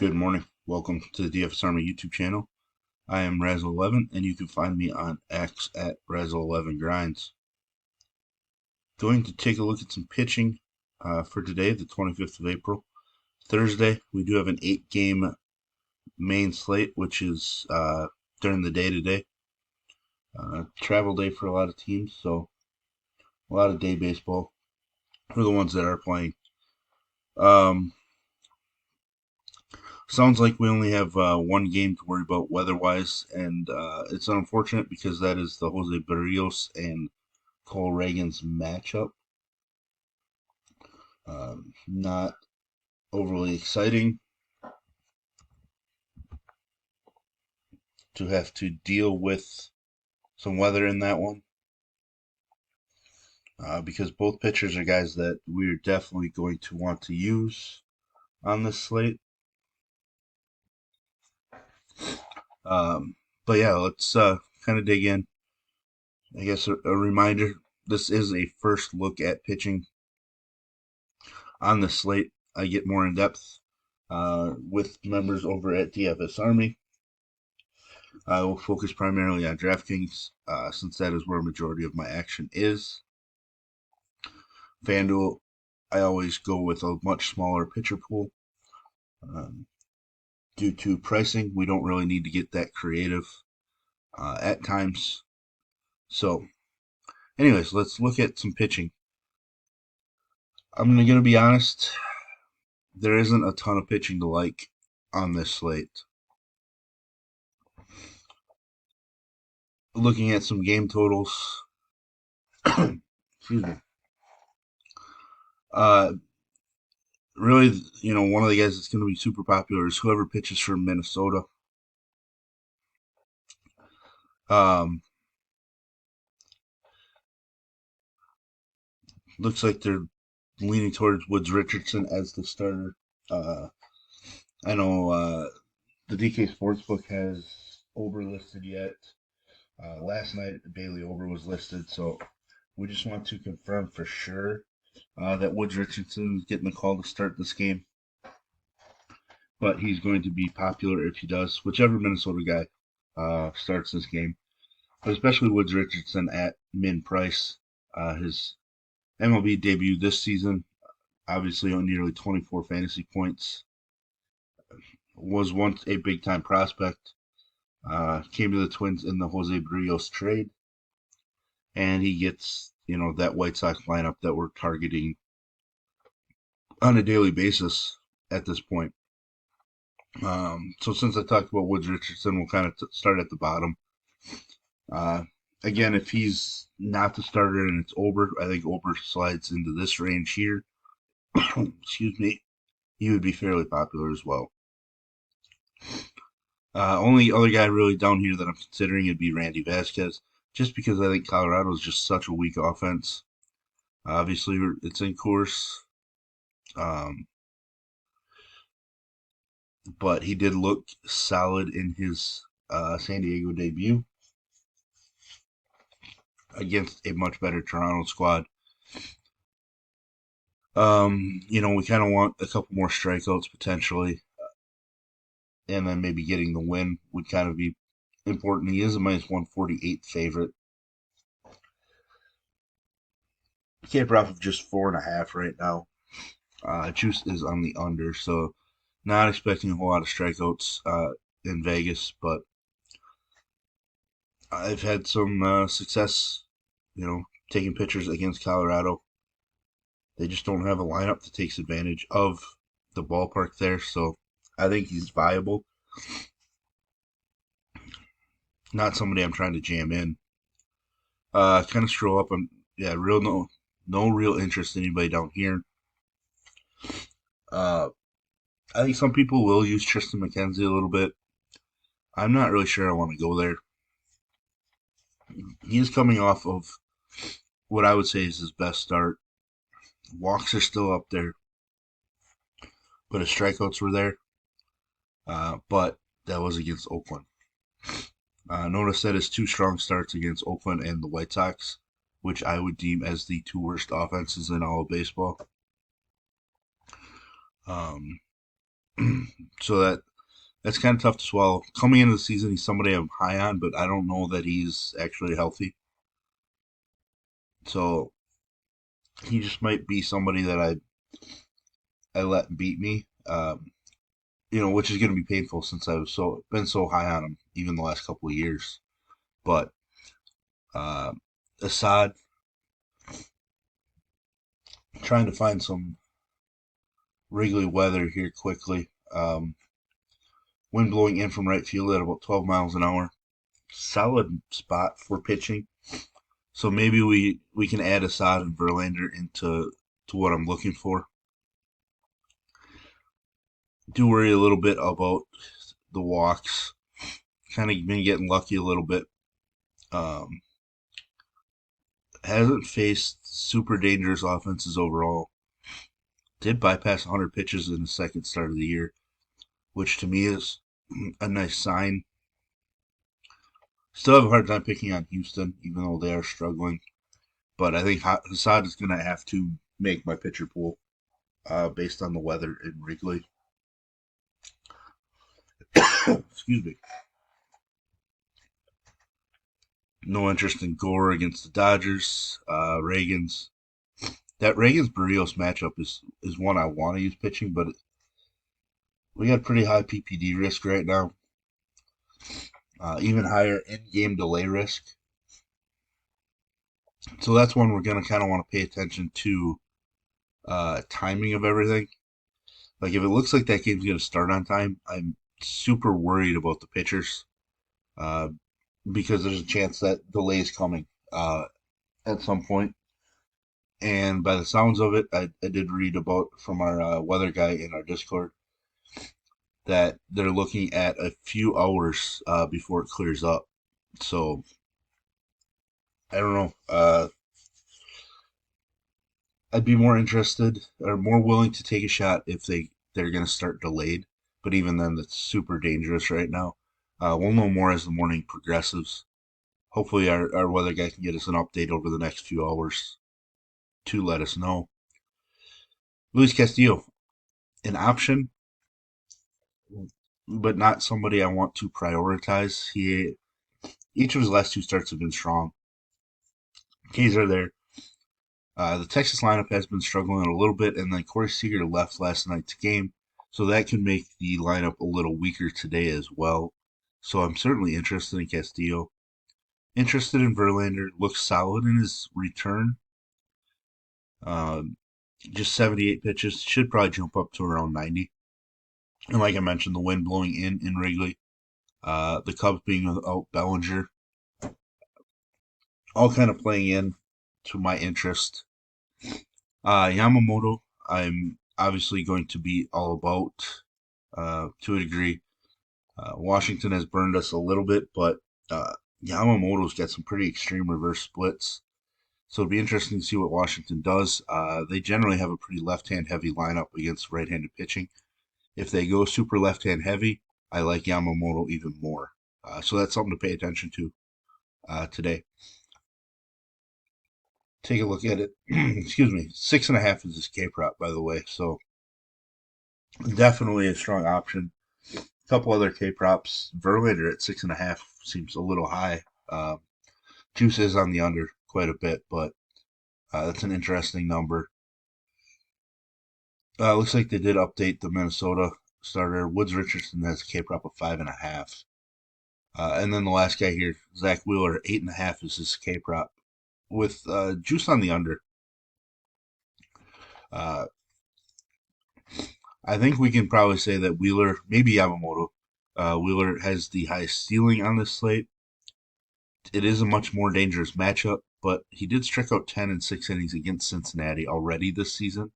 Good morning. Welcome to the DFS Army YouTube channel. I am Razzle11, and you can find me on X at Razzle11Grinds. Going to take a look at some pitching for today, the 25th of April. Thursday, we do have an 8-game main slate, which is during the day today. Travel day for a lot of teams, so a lot of day baseball for the ones that are playing. Sounds like we only have one game to worry about weather-wise, and it's unfortunate because that is the Jose Barrios and Cole Reagan's matchup. Not overly exciting to have to deal with some weather in that one, because both pitchers are guys that we're definitely going to want to use on this slate. But yeah, let's kind of dig in. I guess a reminder, this is a first look at pitching on the slate. I get more in depth with members over at DFS Army. I will focus primarily on DraftKings since that is where a majority of my action is. FanDuel, I always go with a much smaller pitcher pool. Due to pricing, we don't really need to get that creative at times. So, anyways, let's look at some pitching. I'm going to be honest, there isn't a ton of pitching to like on this slate. Looking at some game totals, excuse me. Really, one of the guys that's going to be super popular is whoever pitches for Minnesota. Looks like they're leaning towards Woods Richardson as the starter. I know the DK Sportsbook has Ober listed yet. Last night, Bailey Ober was listed, so we just want to confirm for sure that Woods Richardson is getting the call to start this game. But he's going to be popular if he does, whichever Minnesota guy starts this game. But especially Woods Richardson at min price. His MLB debut this season, obviously on nearly 24 fantasy points. Was once a big time prospect. Came to the Twins in the Jose Barrios trade. And he gets, that White Sox lineup that we're targeting on a daily basis at this point. So since I talked about Woods Richardson, we'll kind of start at the bottom. Again, if he's not the starter and it's Ober, I think Ober slides into this range here. Excuse me. He would be fairly popular as well. Only other guy really down here that I'm considering would be Randy Vasquez, just because I think Colorado is just such a weak offense. Obviously, it's in course. But he did look solid in his San Diego debut against a much better Toronto squad. We kind of want a couple more strikeouts potentially, and then maybe getting the win would kind of be important. He is a minus 148 favorite. K off of just 4.5 right now. Juice is on the under, so not expecting a whole lot of strikeouts in Vegas, but I've had some success, taking pitchers against Colorado. They just don't have a lineup that takes advantage of the ballpark there, so I think he's viable. Not somebody I'm trying to jam in. Kind of stroll up on, no real interest in anybody down here. I think some people will use Tristan McKenzie a little bit. I'm not really sure I want to go there. He is coming off of what I would say is his best start. Walks are still up there, but his strikeouts were there. But that was against Oakland. Notice that his two strong starts against Oakland and the White Sox, which I would deem as the two worst offenses in all of baseball. So that's kind of tough to swallow. Coming into the season, he's somebody I'm high on, but I don't know that he's actually healthy. So he just might be somebody that I let beat me. Which is going to be painful since I've been so high on him even the last couple of years. But uh, Assad, trying to find some Wrigley weather here quickly. Wind blowing in from right field at about 12 miles an hour. Solid spot for pitching. So maybe we can add Assad and Verlander to what I'm looking for. Do worry a little bit about the walks. Kind of been getting lucky a little bit. Um, hasn't faced super dangerous offenses overall. Did bypass 100 pitches in the second start of the year, which to me is a nice sign. Still have a hard time picking on Houston, even though they are struggling. But I think Hassad is going to have to make my pitcher pool based on the weather in Wrigley. Excuse me. No interest in Gore against the Dodgers. That Reagan's Barrios matchup is one I want to use pitching, but we got pretty high PPD risk right now. Even higher in-game delay risk. So that's one we're going to kind of want to pay attention to timing of everything. Like if it looks like that game's going to start on time, I'm super worried about the pitchers uh, because there's a chance that delay is coming at some point. And by the sounds of it, I did read about from our weather guy in our Discord that they're looking at a few hours before it clears up. So I don't know. I'd be more interested or more willing to take a shot if they're going to start delayed. But even then, that's super dangerous right now. We'll know more as the morning progresses. Hopefully, our weather guy can get us an update over the next few hours to let us know. Luis Castillo, an option, but not somebody I want to prioritize. Each of his last two starts have been strong. K's are there. The Texas lineup has been struggling a little bit, and then Corey Seager left last night's game, so that can make the lineup a little weaker today as well. So I'm certainly interested in Castillo. Interested in Verlander. Looks solid in his return. Um, just 78 pitches. Should probably jump up to around 90. And like I mentioned, the wind blowing in Wrigley. The Cubs being without Bellinger. All kind of playing in to my interest. Yamamoto, I'm obviously going to be all about to a degree. Washington has burned us a little bit, but Yamamoto's got some pretty extreme reverse splits. So it'd be interesting to see what Washington does. They generally have a pretty left-hand heavy lineup against right-handed pitching. If they go super left-hand heavy, I like Yamamoto even more. So that's something to pay attention to today. Take a look at it. Excuse me. 6.5 is his K prop, by the way. So definitely a strong option. A couple other K props. Verlander at 6.5 seems a little high. Juice is on the under quite a bit, but that's an interesting number. Looks like they did update the Minnesota starter. Woods Richardson has a K prop of 5.5. And then the last guy here, Zack Wheeler, 8.5 is his K prop with juice on the under. Uh, I think we can probably say that Wheeler, maybe Yamamoto, Wheeler has the highest ceiling on this slate. It is a much more dangerous matchup, but he did strike out 10 in 6 innings against Cincinnati already this season.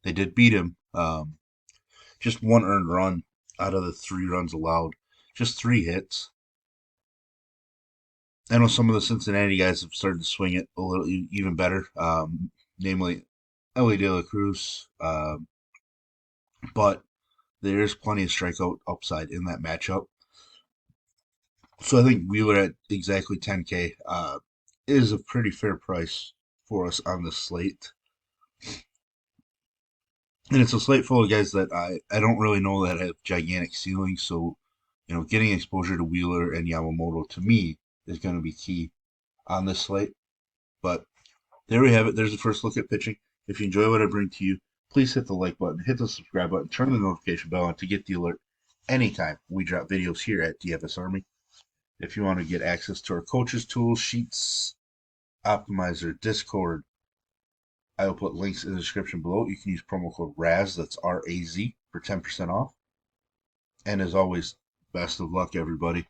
They did beat him. Just one earned run out of the 3 runs allowed. Just 3 hits. I know some of the Cincinnati guys have started to swing it a little even better, namely Ellie De La Cruz. But there's plenty of strikeout upside in that matchup. So I think Wheeler at exactly 10K is a pretty fair price for us on the slate. And it's a slate full of guys that I don't really know that have gigantic ceilings. So, getting exposure to Wheeler and Yamamoto to me is going to be key on this slate. But there we have it. There's the first look at pitching. If you enjoy what I bring to you, please hit the like button, hit the subscribe button, turn the notification bell on to get the alert anytime we drop videos here at DFS Army. If you want to get access to our coaches tools, sheets, optimizer, Discord, I will put links in the description below. You can use promo code RAZ, that's RAZ, for 10% off. And as always, best of luck, everybody.